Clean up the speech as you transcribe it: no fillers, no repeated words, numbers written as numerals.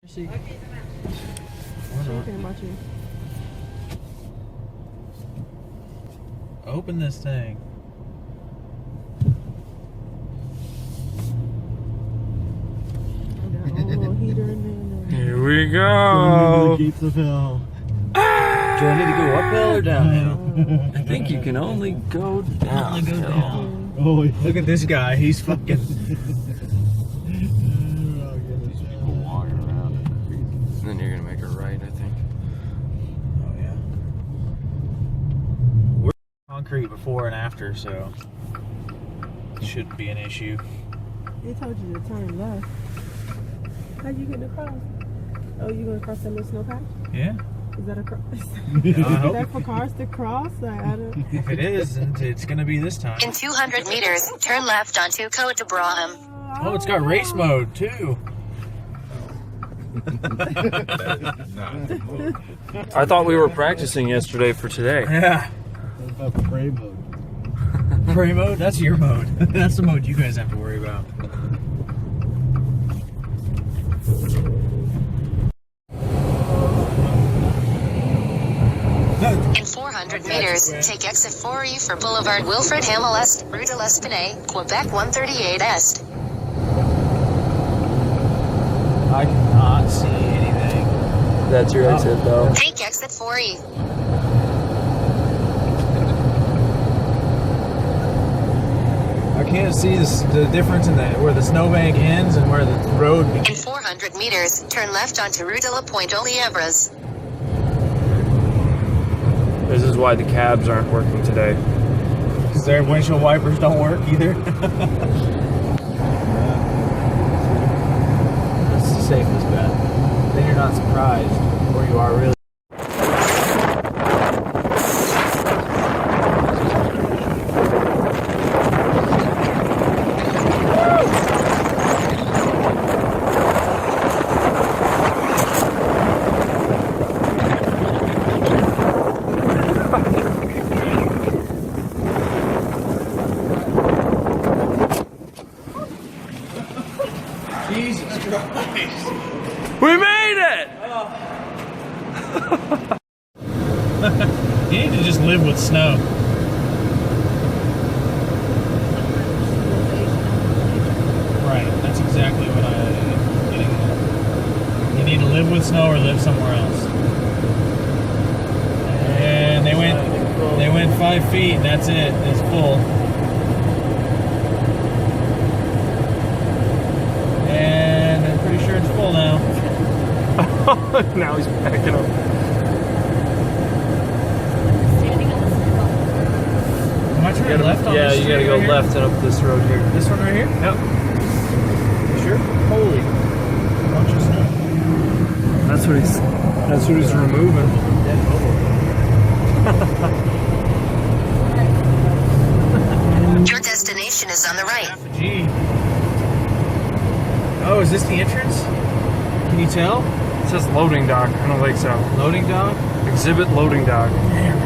She came at you. Open this thing. I got a little heater in there. Here we go. The gates of hell. Do I need to go uphill or downhill? I think you can only go down. Only go down. Oh, Look at this guy. He's fucking. People walking around. And then you're gonna make a right, I think. Oh yeah. We're concrete before and after, so it shouldn't be an issue. They told you to turn left. How'd you get across? Oh, you gonna cross that little snow patch? Yeah. Is that a cross? Yeah, I Is hope. that for cars to cross? I don't... If it is, it's gonna be this time. In 200 meters, turn left onto Côte de Braham. Oh, it's got race mode too. I thought we were practicing yesterday for today. Yeah. What about pray mode? Pray mode? That's your mode. That's the mode you guys have to worry about. In 400 meters, take exit 4E for Boulevard Wilfrid Hamel Est, Rue de l'Espinay, Quebec 138 Est. I cannot see anything. That's your exit, though. Take exit 4E. I can't see the difference in where the snowbank ends and where the road In begins. 400 meters, turn left onto Rue de la Pointe aux Lièvres. This is why the cabs aren't working today. Because their windshield wipers don't work either. That's the safest bet. Then you're not surprised, or you are really. Jesus Christ! We made it! You need to just live with snow. Right, that's exactly what I'm getting at. You need to live with snow or live somewhere else. And they went 5 feet and that's it. It's full. And I'm pretty sure it's full now. Now he's backing up. Am I turning left on Yeah, this you street gotta go right here? left and up this road here. This one right here? Yep. You sure? Holy bunch of snow. That's what he's removing. Your destination is on the right. Gee. Oh, is this the entrance? Can you tell? It says loading dock on the lake south. Loading dock? Exhibit loading dock. Damn.